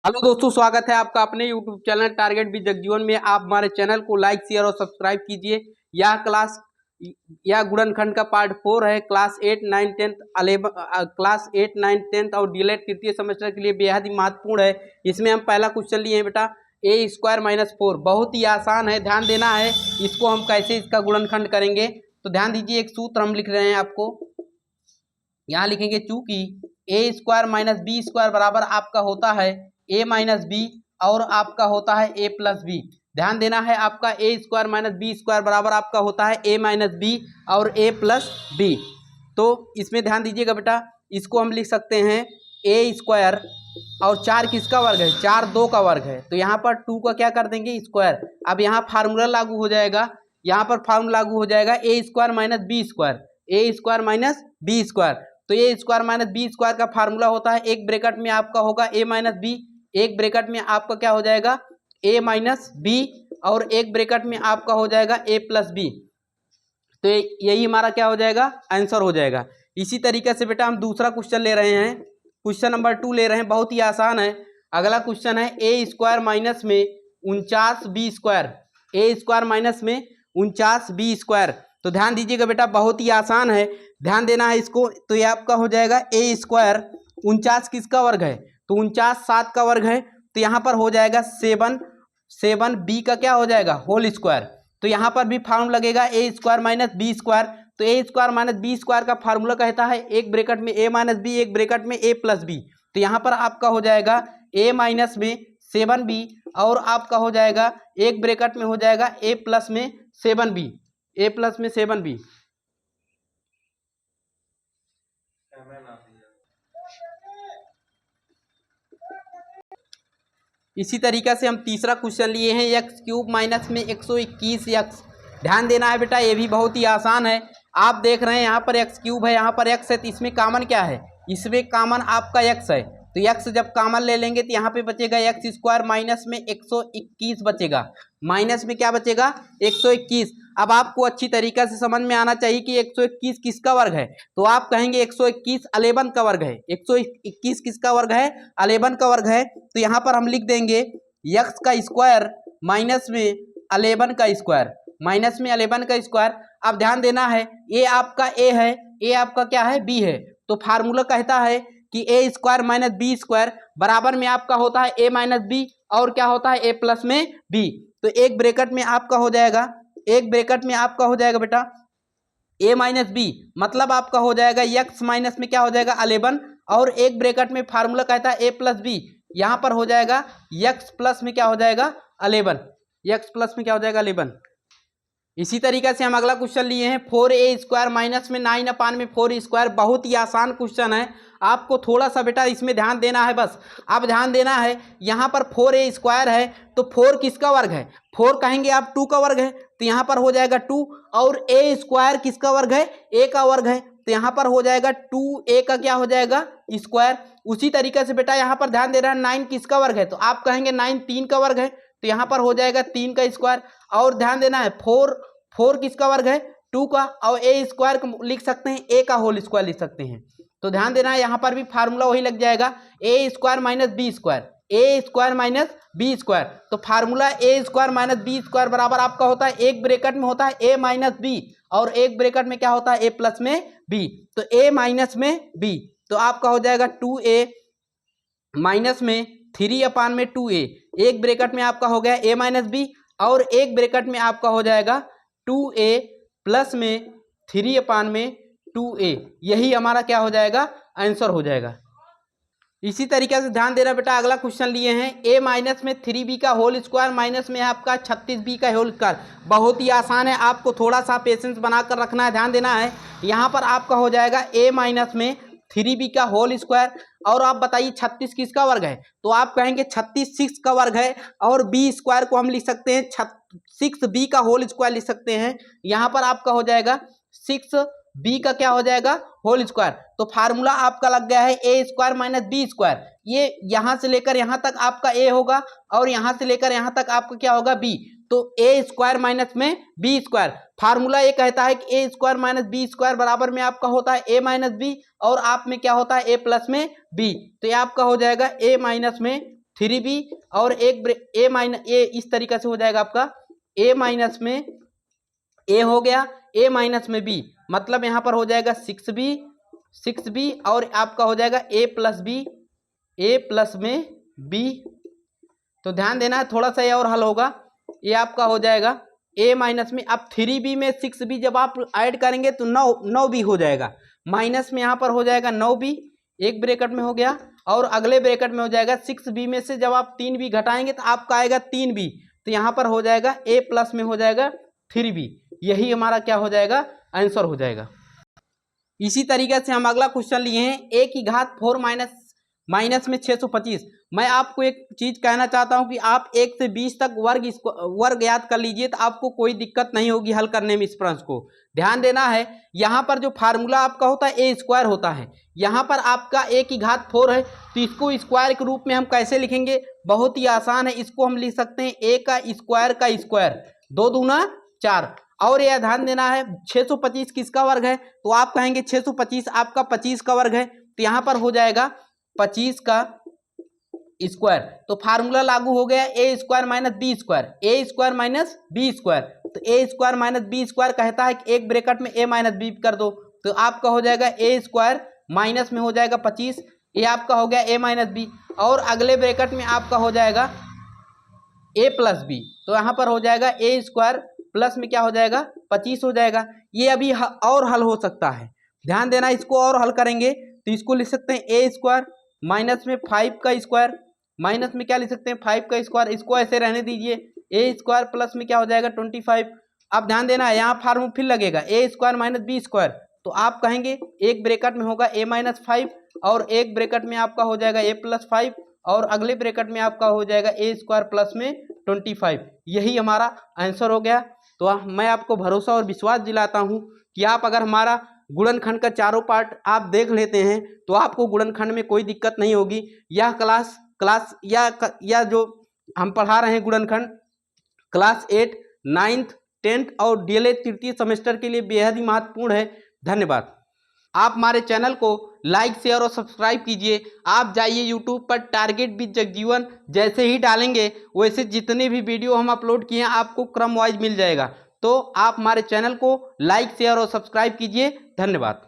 Hello दोस्तों, स्वागत है आपका अपने YouTube channel target with Jagjivan में। आप हमारे चैनल को लाइक शेयर और सब्सक्राइब कीजिए। यह गुणनखंड का पार्ट 4 है। क्लास 8, 9, 10 और डीएलएड तृतीय सेमेस्टर के लिए बेहद ही महत्वपूर्ण है। इसमें हम पहला क्वेश्चन लिए हैं बेटा a² - 4। बहुत ही आसान है, ध्यान देना है। इसको हम कैसे इसका गुणनखंड करेंगे तो ध्यान दीजिए। एक सूत्र हम लिख रहे हैं, आपको यहाँ लिखेंगे। चूंकि a² - b² बराबर आपका होता है a माइनस बी और आपका होता है a प्लस बी। ध्यान देना है, आपका a² - b² बराबर आपका होता है a माइनस बी और a प्लस बी। तो इसमें ध्यान दीजिएगा बेटा, इसको हम लिख सकते हैं a² और 4 किसका वर्ग है? 4 2 का वर्ग है। तो यहाँ पर 2 का क्या कर देंगे? स्क्वायर। अब यहाँ फार्मूला लागू हो जाएगा, यहाँ पर फार्मूला लागू हो जाएगा a² - b²। तो a² - b² का फार्मूला होता है, एक ब्रैकेट में आपका होगा a माइनस बी, एक ब्रैकेट में आपका क्या हो जाएगा? a माइनस बी और एक ब्रैकेट में आपका हो जाएगा a प्लस बी। तो यही हमारा क्या हो जाएगा? आंसर हो जाएगा। इसी तरीके से बेटा हम दूसरा क्वेश्चन ले रहे हैं, क्वेश्चन नंबर 2 ले रहे हैं। बहुत ही आसान है। अगला क्वेश्चन है a² माइनस में 49 b²। a² माइनस में 49 b²। तो ध्यान दीजिएगा बेटा, बहुत ही आसान है, ध्यान देना है इसको। तो ये आपका हो जाएगा a²। 49 किसका वर्ग है? तो 49 7 का वर्ग है। तो यहाँ पर हो जाएगा 7 b का क्या हो जाएगा? Whole square. तो यहाँ पर भी फार्मूला लगेगा a² माइनस b²। तो a² माइनस b² का फार्मूला कहता है, एक ब्रैकेट में a माइनस बी, एक ब्रैकेट में a प्लस बी। तो यहाँ पर आपका हो जाएगा a माइनस में 7b और आपका हो जाएगा एक ब्रैकेट में हो जाएगा a प्लस में 7b, a प्लस में 7b। इसी तरीके से हम तीसरा क्वेश्चन लिए हैं x³ माइनस में 121x। ध्यान देना है बेटा, ये भी बहुत ही आसान है। आप देख रहे हैं यहाँ पर x³ है, यहाँ पर x है, तो इसमें कॉमन क्या है? इसमें कॉमन आपका x है। तो x जब कॉमन ले लेंगे तो यहाँ पे बचेगा x² माइनस में 121 बचेगा। माइनस में क्या बचेगा? 121। अब आपको अच्छी तरीके से समझ में आना चाहिए कि 121 किसका वर्ग है। तो आप कहेंगे 121 11 का वर्ग है। 121 किसका वर्ग है? 11 का वर्ग है। तो यहाँ पर हम लिख देंगे x का स्क्वायर माइनस में 11 का स्क्वायर, माइनस में 11 का स्क्वायर। अब ध्यान देना है, ये आपका a है, ये आपका क्या है? b है। तो फार्मूला कहता है कि a² माइनस b² बराबर में आपका होता है a माइनस बी और क्या होता है? a प्लस में b। तो एक ब्रैकेट में आपका हो जाएगा, एक ब्रैकेट में आपका हो जाएगा बेटा a माइनस बी, मतलब आपका हो जाएगा x माइनस में क्या हो जाएगा? 11 और एक ब्रैकेट में फार्मूला कहता है a प्लस बी। यहाँ पर हो जाएगा x प्लस में क्या हो जाएगा? 11। x प्लस में क्या हो जाएगा? 11। इसी तरीके से हम अगला क्वेश्चन लिए हैं 4a² माइनस में 9/4²। बहुत ही आसान क्वेश्चन है, आपको थोड़ा सा बेटा इसमें ध्यान देना है बस। अब ध्यान देना है, यहाँ पर 4a² है, तो 4 किसका वर्ग है? 4 कहेंगे आप 2 का वर्ग है। तो यहाँ पर हो जाएगा 2 और a² किसका वर्ग है? a का वर्ग है। तो यहाँ पर हो जाएगा 2a का क्या हो जाएगा? स्क्वायर। उसी तरीके से बेटा यहाँ पर ध्यान देना है, 9 किसका वर्ग है? तो आप कहेंगे 9 3 का वर्ग है। तो यहाँ पर हो जाएगा 3 का स्क्वायर। और ध्यान देना है 4 किसका वर्ग है? 2 का। और a² को लिख सकते हैं a का होल स्क्वायर लिख सकते हैं। तो ध्यान देना है, यहाँ पर भी फार्मूला वही लग जाएगा a² minus b², a² minus b²। तो फार्मूला a² माइनस b² बराबर आपका होता है, एक ब्रैकेट में होता है a माइनस बी और एक ब्रैकेट में क्या होता है? a प्लस में b। तो a माइनस में b, तो आपका हो जाएगा 2a माइनस में 3/2a। एक ब्रैकेट में आपका हो गया a माइनस बी और एक ब्रैकेट में आपका हो जाएगा 2a प्लस में 3/2a। यही हमारा क्या हो जाएगा? आंसर हो जाएगा। इसी तरीके से ध्यान देना बेटा, अगला क्वेश्चन लिए हैं a माइनस में 3b का होल स्क्वायर माइनस में आपका 36b का होल स्क्वायर। बहुत ही आसान है, आपको थोड़ा सा पेशेंस बनाकर रखना है, ध्यान देना है। यहाँ पर आपका हो जाएगा a माइनस में 3b का होल स्क्वायर। और आप बताइए 36 किसका वर्ग है? तो आप कहेंगे 36 6 का वर्ग है और b² को हम लिख सकते हैं 6b का होल स्क्वायर लिख सकते हैं। यहाँ पर आपका हो जाएगा 6b का क्या हो जाएगा? Whole square. तो फार्मूला आपका लग गया है a² माइनस b²। ये यहाँ से लेकर यहाँ तक आपका a होगा और यहाँ से लेकर यहाँ तक आपका क्या होगा? b। तो a² माइनस में b²। फार्मूला ये कहता है कि a² माइनस b² बराबर में आपका होता है a माइनस बी और आप में क्या होता है? a प्लस में b। तो ये आपका हो जाएगा a माइनस में 3b और ए माइनस ए, इस तरीके से हो जाएगा आपका a माइनस में a हो गया, a माइनस में b, मतलब यहाँ पर हो जाएगा 6b और आपका हो जाएगा a प्लस में b। तो ध्यान देना है, थोड़ा सा ये और हल होगा, ये आपका हो जाएगा a माइनस में, अब 3b में 6b जब आप ऐड करेंगे तो 9b हो जाएगा, माइनस में यहाँ पर हो जाएगा 9b, एक ब्रैकेट में हो गया, और अगले ब्रैकेट में हो जाएगा 6b में से जब आप 3b घटाएंगे तो आपका आएगा 3b, तो यहाँ पर हो जाएगा a प्लस में हो जाएगा 3b। यही हमारा क्या हो जाएगा, आंसर हो जाएगा। इसी तरीके से हम अगला क्वेश्चन लिए हैं a की घात 4 माइनस में 625। मैं आपको एक चीज कहना चाहता हूं कि आप 1 से 20 तक वर्ग याद कर लीजिए, तो आपको कोई दिक्कत नहीं होगी हल करने में इस प्रश्न को। ध्यान देना है, यहाँ पर जो फार्मूला आपका होता है ए स्क्वायर होता है, यहाँ पर आपका a की घात 4 है, तो इसको स्क्वायर के रूप में हम कैसे लिखेंगे, बहुत ही आसान है, इसको हम लिख सकते हैं a का स्क्वायर, 2 दूना 4। और यह ध्यान देना है 625 किसका वर्ग है, तो आप कहेंगे 625 आपका 25 का वर्ग है, तो यहाँ पर हो जाएगा 25 का स्क्वायर। तो फार्मूला लागू हो गया ए स्क्वायर माइनस बी स्क्वायर, तो ए स्क्वायर माइनस बी स्क्वायर कहता है कि एक ब्रैकेट में ए माइनस बी कर दो, तो आपका हो जाएगा ए स्क्वायर माइनस में हो जाएगा 25, ये आपका हो गया ए माइनस बी, और अगले ब्रैकेट में आपका हो जाएगा ए प्लस बी, तो यहाँ पर हो जाएगा ए स्क्वायर प्लस में क्या हो जाएगा 25 हो जाएगा। ये अभी और हल हो सकता है, ध्यान देना, इसको और हल करेंगे तो इसको लिख सकते हैं ए स्क्वायर माइनस में 5 का स्क्वायर, माइनस में क्या लिख सकते हैं 5 का स्क्वायर, इसको ऐसे रहने दीजिए, ए स्क्वायर प्लस में क्या हो जाएगा 25। अब ध्यान देना है, यहाँ फार्मूला फिर लगेगा ए स्क्वायर माइनस बी स्क्वायर, तो आप कहेंगे एक ब्रैकेट में होगा ए माइनस 5 और एक ब्रैकेट में आपका हो जाएगा ए प्लस 5 और अगले ब्रैकेट में आपका हो जाएगा ए स्क्वायर प्लस में 25। यही हमारा आंसर हो गया। तो मैं आपको भरोसा और विश्वास दिलाता हूँ कि आप अगर हमारा गुणनखंड का चारों पार्ट आप देख लेते हैं तो आपको गुणनखंड में कोई दिक्कत नहीं होगी। यह क्लास या जो हम पढ़ा रहे हैं गुणनखंड क्लास 8, 9th, 10th और डीएलएड तृतीय सेमेस्टर के लिए बेहद ही महत्वपूर्ण है। धन्यवाद। आप हमारे चैनल को लाइक शेयर और सब्सक्राइब कीजिए। आप जाइए यूट्यूब पर टारगेट विद जगजीवन, जैसे ही डालेंगे वैसे जितने भी वीडियो हम अपलोड किए हैं आपको क्रम वाइज मिल जाएगा। तो आप हमारे चैनल को लाइक शेयर और सब्सक्राइब कीजिए। धन्यवाद।